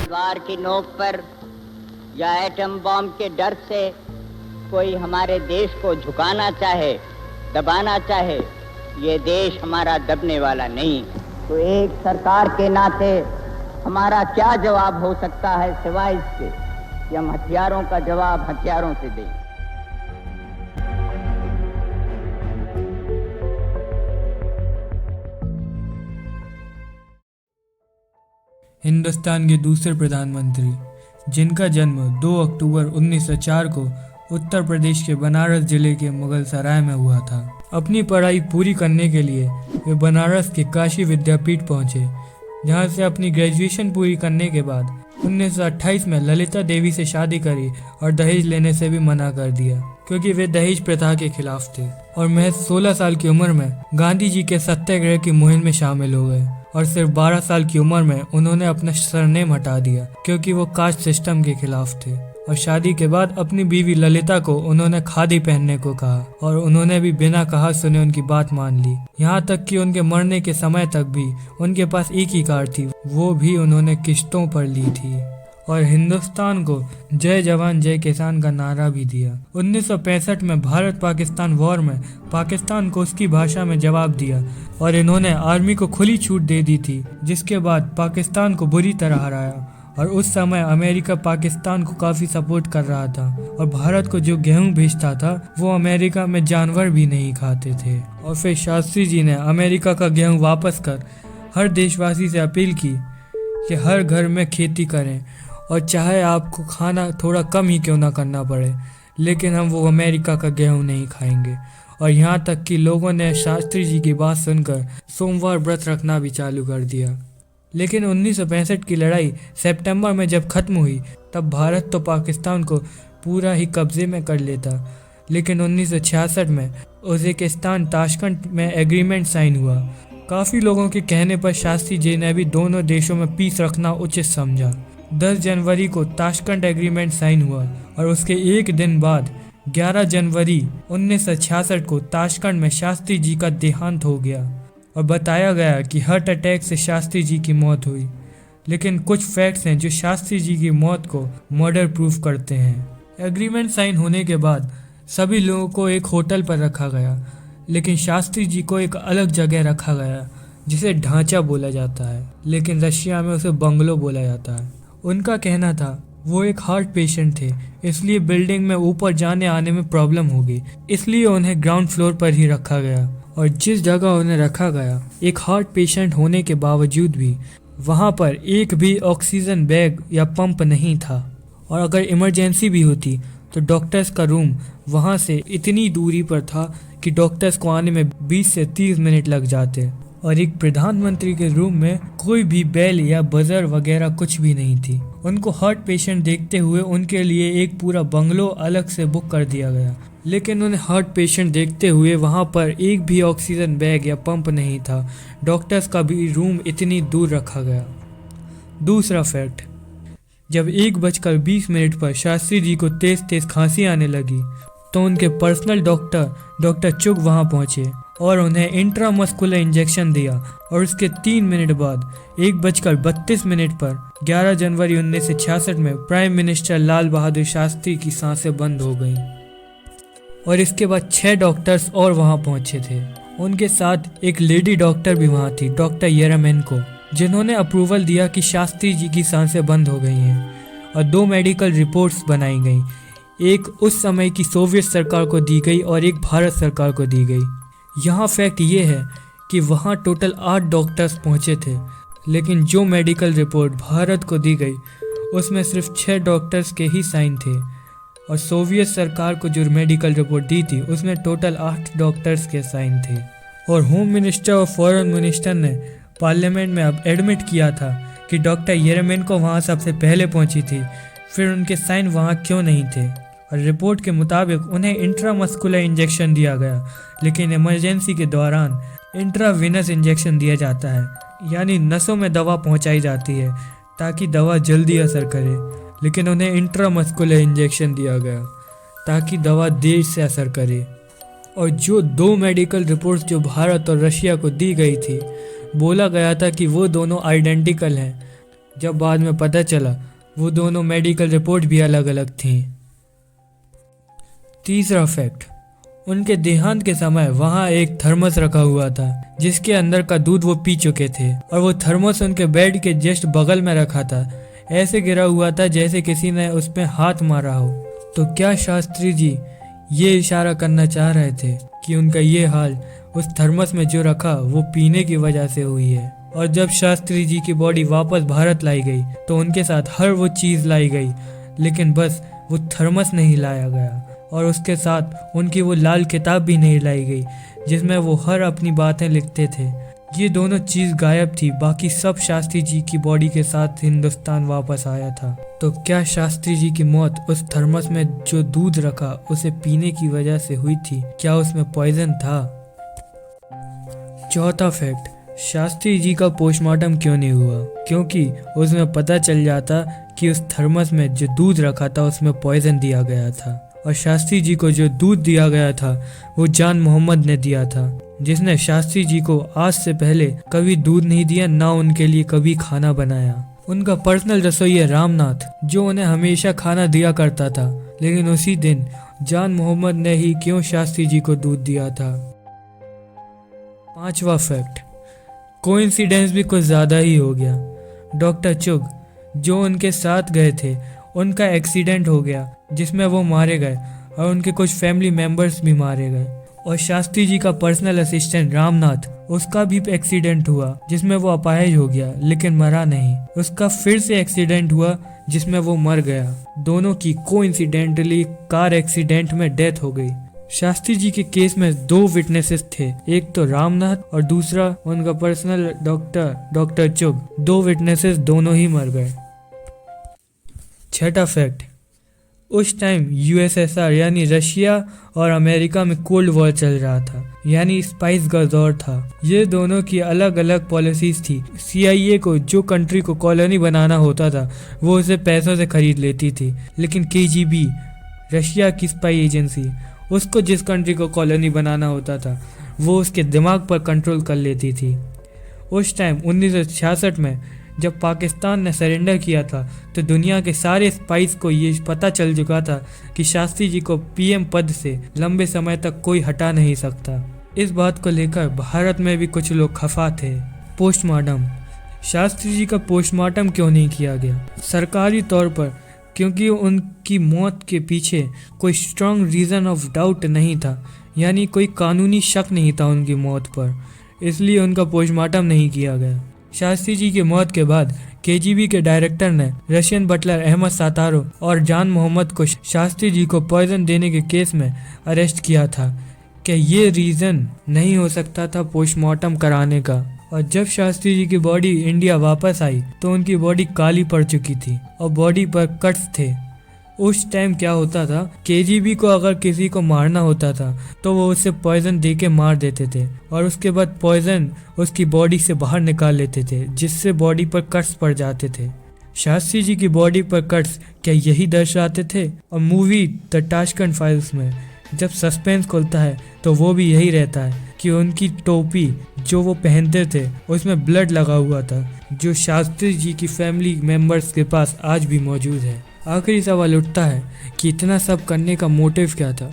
तलवार की नोक पर या एटम बॉम्ब के डर से कोई हमारे देश को झुकाना चाहे, दबाना चाहे, ये देश हमारा दबने वाला नहीं। तो एक सरकार के नाते हमारा क्या जवाब हो सकता है सिवाय इसके कि हम हथियारों का जवाब हथियारों से दें। हिंदुस्तान के दूसरे प्रधानमंत्री, जिनका जन्म 2 अक्टूबर 1904 को उत्तर प्रदेश के बनारस जिले के मुगल सराय में हुआ था। अपनी पढ़ाई पूरी करने के लिए वे बनारस के काशी विद्यापीठ पहुंचे, जहां से अपनी ग्रेजुएशन पूरी करने के बाद 1928 में ललिता देवी से शादी करी और दहेज लेने से भी मना कर दिया, क्योंकि वे दहेज प्रथा के खिलाफ थे। और महज 16 साल की उम्र में गांधी जी के सत्याग्रह की मुहिम में शामिल हो गए और सिर्फ 12 साल की उम्र में उन्होंने अपना सरनेम हटा दिया, क्योंकि वो कास्ट सिस्टम के खिलाफ थे। और शादी के बाद अपनी बीवी ललिता को उन्होंने खादी पहनने को कहा और उन्होंने भी बिना कहा सुने उनकी बात मान ली। यहाँ तक कि उनके मरने के समय तक भी उनके पास एक ही कार थी, वो भी उन्होंने किश्तों पर ली थी। और हिंदुस्तान को जय जवान जय किसान का नारा भी दिया। 1965 में भारत पाकिस्तान वॉर में पाकिस्तान को उसकी भाषा में जवाब दिया और इन्होंने आर्मी को खुली छूट दे दी थी, जिसके बाद पाकिस्तान को बुरी तरह हराया। और उस समय अमेरिका पाकिस्तान को काफ़ी सपोर्ट कर रहा था और भारत को जो गेहूं भेजता था वो अमेरिका में जानवर भी नहीं खाते थे। और फिर शास्त्री जी ने अमेरिका का गेहूं वापस कर हर देशवासी से अपील की कि हर घर में खेती करें, और चाहे आपको खाना थोड़ा कम ही क्यों ना करना पड़े, लेकिन हम वो अमेरिका का गेहूं नहीं खाएंगे। और यहाँ तक कि लोगों ने शास्त्री जी की बात सुनकर सोमवार व्रत रखना भी चालू कर दिया। लेकिन 1965 की लड़ाई सितंबर में जब खत्म हुई, तब भारत तो पाकिस्तान को पूरा ही कब्जे में कर लेता। लेकिन 1966 में उज़्बेकिस्तान ताशकंद में एग्रीमेंट साइन हुआ। काफ़ी लोगों के कहने पर शास्त्री जी ने भी दोनों देशों में पीस रखना उचित समझा। 10 जनवरी को ताशकंद एग्रीमेंट साइन हुआ और उसके एक दिन बाद 11 जनवरी 1966 को ताशकंद में शास्त्री जी का देहांत हो गया और बताया गया कि हार्ट अटैक से शास्त्री जी की मौत हुई। लेकिन कुछ फैक्ट्स हैं जो शास्त्री जी की मौत को मर्डर प्रूफ करते हैं। एग्रीमेंट साइन होने के बाद सभी लोगों को एक होटल पर रखा गया, लेकिन शास्त्री जी को एक अलग जगह रखा गया जिसे ढांचा बोला जाता है, लेकिन रशिया में उसे बंगलो बोला जाता है। उनका कहना था वो एक हार्ट पेशेंट थे, इसलिए बिल्डिंग में ऊपर जाने आने में प्रॉब्लम होगी, इसलिए उन्हें ग्राउंड फ्लोर पर ही रखा गया। और जिस जगह उन्हें रखा गया, एक हार्ट पेशेंट होने के बावजूद भी वहाँ पर एक भी ऑक्सीजन बैग या पंप नहीं था। और अगर इमरजेंसी भी होती तो डॉक्टर्स का रूम वहाँ से इतनी दूरी पर था कि डॉक्टर्स को आने में 20 से 30 मिनट लग जाते। और एक प्रधानमंत्री के रूम में कोई भी बेल या बजर वगैरह कुछ भी नहीं थी। उनको हार्ट पेशेंट देखते हुए उनके लिए एक पूरा बंगलो अलग से बुक कर दिया गया, लेकिन उन्हें हार्ट पेशेंट देखते हुए वहां पर एक भी ऑक्सीजन बैग या पंप नहीं था। डॉक्टर्स का भी रूम इतनी दूर रखा गया। दूसरा फैक्ट, जब 1:20 पर शास्त्री जी को तेज तेज खांसी आने लगी तो उनके पर्सनल डॉक्टर चुग वहां पहुंचे और उन्हें इंट्रामस्कुलर इंजेक्शन दिया। और उसके 3 मिनट बाद 1:32 पर 11 जनवरी 1966 में प्राइम मिनिस्टर लाल बहादुर शास्त्री की सांसें बंद हो गईं। और इसके बाद 6 डॉक्टर्स और वहां पहुंचे थे। उनके साथ एक लेडी डॉक्टर भी वहां थी, डॉक्टर येरेमेन्को, जिन्होंने अप्रूवल दिया कि शास्त्री जी की सांसें बंद हो गई हैं। और 2 मेडिकल रिपोर्ट्स बनाई गई, एक उस समय की सोवियत सरकार को दी गई और एक भारत सरकार को दी गई। यहाँ फैक्ट ये है कि वहाँ टोटल 8 डॉक्टर्स पहुँचे थे, लेकिन जो मेडिकल रिपोर्ट भारत को दी गई उसमें सिर्फ 6 डॉक्टर्स के ही साइन थे। और सोवियत सरकार को जो मेडिकल रिपोर्ट दी थी उसमें टोटल 8 डॉक्टर्स के साइन थे। और होम मिनिस्टर और फॉरेन मिनिस्टर ने पार्लियामेंट में अब एडमिट किया था कि डॉक्टर येरेमेन्को वहाँ सबसे पहले पहुँची थी, फिर उनके साइन वहाँ क्यों नहीं थे। और रिपोर्ट के मुताबिक उन्हें इंट्रामस्कुलर इंजेक्शन दिया गया, लेकिन इमरजेंसी के दौरान इंट्रावेनस इंजेक्शन दिया जाता है, यानी नसों में दवा पहुंचाई जाती है ताकि दवा जल्दी असर करे। लेकिन उन्हें इंट्रामस्कुलर इंजेक्शन दिया गया ताकि दवा देर से असर करे। और जो 2 मेडिकल रिपोर्ट्स जो भारत और रशिया को दी गई थी, बोला गया था कि वो दोनों आइडेंटिकल हैं, जब बाद में पता चला वो दोनों मेडिकल रिपोर्ट भी अलग अलग थी। तीसरा फैक्ट, उनके देहांत के समय वहाँ एक थर्मस रखा हुआ था जिसके अंदर का दूध वो पी चुके थे और वो थर्मस उनके बेड के जस्ट बगल में रखा था। ऐसे गिरा हुआ था जैसे किसी ने उस पर हाथ मारा हो। तो क्या शास्त्री जी ये इशारा करना चाह रहे थे कि उनका ये हाल उस थर्मस में जो रखा वो पीने की वजह से हुई है? और जब शास्त्री जी की बॉडी वापस भारत लाई गई तो उनके साथ हर वो चीज़ लाई गई, लेकिन बस वो थर्मस नहीं लाया गया और उसके साथ उनकी वो लाल किताब भी नहीं लाई गई जिसमें वो हर अपनी बातें लिखते थे। ये दोनों चीज़ गायब थी, बाकी सब शास्त्री जी की बॉडी के साथ हिंदुस्तान वापस आया था। तो क्या शास्त्री जी की मौत उस थर्मस में जो दूध रखा उसे पीने की वजह से हुई थी? क्या उसमें पॉइजन था? चौथा फैक्ट, शास्त्री जी का पोस्टमार्टम क्यों नहीं हुआ? क्योंकि उसमें पता चल जाता कि उस थर्मस में जो दूध रखा था उसमें पॉइजन दिया गया था और शास्त्री जी को जो दूध दिया गया था वो जान मोहम्मद ने दिया था, जिसने शास्त्री जी को आज से पहले कभी दूध नहीं दिया, ना उनके लिए कभी खाना बनाया। उनका पर्सनल रसोइया रामनाथ जो उन्हें हमेशा खाना दिया करता था, लेकिन उसी दिन जान मोहम्मद ने ही क्यों शास्त्री जी को दूध दिया था। पांचवा फैक्ट, कोइंसिडेंस भी कुछ ज़्यादा ही हो गया। डॉक्टर चुग जो उनके साथ गए थे उनका एक्सीडेंट हो गया जिसमें वो मारे गए और उनके कुछ फैमिली मेंबर्स भी मारे गए। और शास्त्री जी का पर्सनल असिस्टेंट रामनाथ, उसका भी एक्सीडेंट हुआ जिसमें वो अपाहिज हो गया लेकिन मरा नहीं। उसका फिर से एक्सीडेंट हुआ जिसमें वो मर गया। दोनों की कोइंसिडेंटली कार एक्सीडेंट में डेथ हो गई। शास्त्री जी के केस में 2 विटनेसेस थे, एक तो रामनाथ और दूसरा उनका पर्सनल डॉक्टर चुग। 2 विटनेसेस दोनों ही मर गए। छठा फैक्ट, उस टाइम यूएसएसआर यानी रशिया और अमेरिका में कोल्ड वॉर चल रहा था, यानी स्पाइस का दौर था। ये दोनों की अलग अलग पॉलिसीज थी। CIA को जो कंट्री को कॉलोनी बनाना होता था वो उसे पैसों से खरीद लेती थी, लेकिन KGB रशिया की स्पाई एजेंसी उसको जिस कंट्री को कॉलोनी बनाना होता था वो उसके दिमाग पर कंट्रोल कर लेती थी। उस टाइम 1966 में जब पाकिस्तान ने सरेंडर किया था तो दुनिया के सारे स्पाइस को ये पता चल चुका था कि शास्त्री जी को PM पद से लंबे समय तक कोई हटा नहीं सकता। इस बात को लेकर भारत में भी कुछ लोग खफा थे। पोस्टमार्टम, शास्त्री जी का पोस्टमार्टम क्यों नहीं किया गया? सरकारी तौर पर क्योंकि उनकी मौत के पीछे कोई स्ट्रॉन्ग रीज़न ऑफ डाउट नहीं था, यानी कोई कानूनी शक नहीं था उनकी मौत पर, इसलिए उनका पोस्टमार्टम नहीं किया गया। शास्त्री जी की मौत के बाद KGB के डायरेक्टर ने रशियन बटलर अहमद सातारो और जान मोहम्मद को शास्त्री जी को पॉइजन देने के केस में अरेस्ट किया था कि ये रीज़न नहीं हो सकता था पोस्टमार्टम कराने का। और जब शास्त्री जी की बॉडी इंडिया वापस आई तो उनकी बॉडी काली पड़ चुकी थी और बॉडी पर कट्स थे। उस टाइम क्या होता था, KGB को अगर किसी को मारना होता था तो वो उसे पॉइजन दे के मार देते थे और उसके बाद पॉइजन उसकी बॉडी से बाहर निकाल लेते थे, जिससे बॉडी पर कट्स पड़ जाते थे। शास्त्री जी की बॉडी पर कट्स क्या यही दर्शाते थे? और मूवी द ताशकंद फाइल्स में जब सस्पेंस खुलता है तो वो भी यही रहता है कि उनकी टोपी जो वो पहनते थे उसमें ब्लड लगा हुआ था, जो शास्त्री जी की फैमिली मेंबर्स के पास आज भी मौजूद है। आखिरी सवाल उठता है कि इतना सब करने का मोटिव क्या था?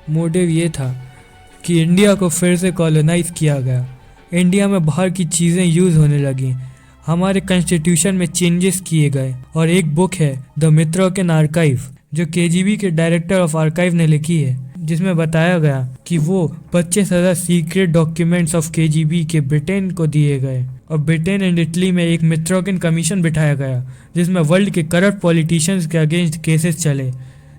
मोटिव ये था कि इंडिया को फिर से कॉलोनाइज किया गया, इंडिया में बाहर की चीज़ें यूज़ होने लगी, हमारे कॉन्स्टिट्यूशन में चेंजेस किए गए। और एक बुक है द मित्रोकिन आर्काइव जो KGB के डायरेक्टर ऑफ आर्काइव ने लिखी है, जिसमें बताया गया कि वो 25,000 सीक्रेट डॉक्यूमेंट्स ऑफ KGB के ब्रिटेन को दिए गए और ब्रिटेन एंड इटली में एक मित्रोकिन कमीशन बिठाया गया जिसमें वर्ल्ड के करप्ट पॉलिटिशियंस के अगेंस्ट केसेस चले,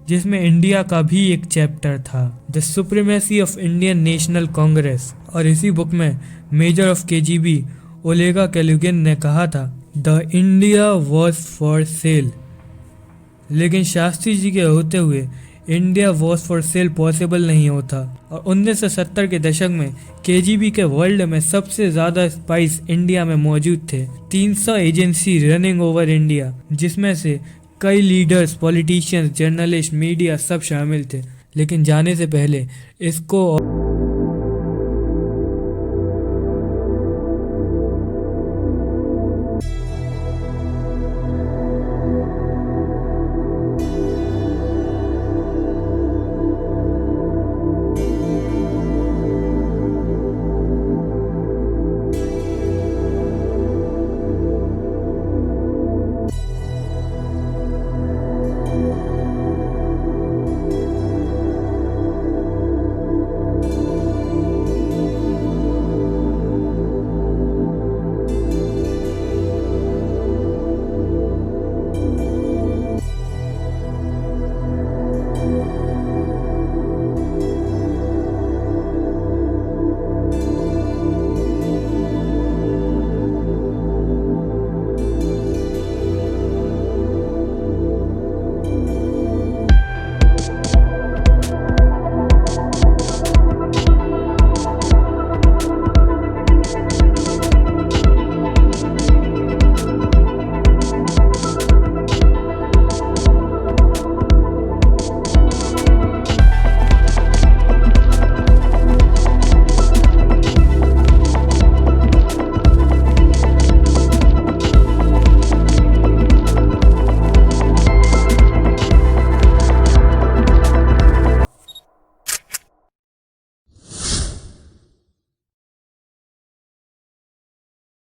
जिसमें इंडिया का भी एक चैप्टर था, the supremacy of Indian national Congress. और इसी बुक में मेजर ऑफ KGB ओलेगा कैलुगिन ने कहा था the India was for sale. लेकिन शास्त्री जी के होते हुए India was for sale possible नहीं होता। और 1970 के दशक में KGB के वर्ल्ड में सबसे ज़्यादा स्पाइस इंडिया में मौजूद थे, 300 एजेंसी रनिंग ओवर इंडिया, जिसमें से कई लीडर्स, पॉलिटिशियंस, जर्नलिस्ट, मीडिया सब शामिल थे। लेकिन जाने से पहले इसको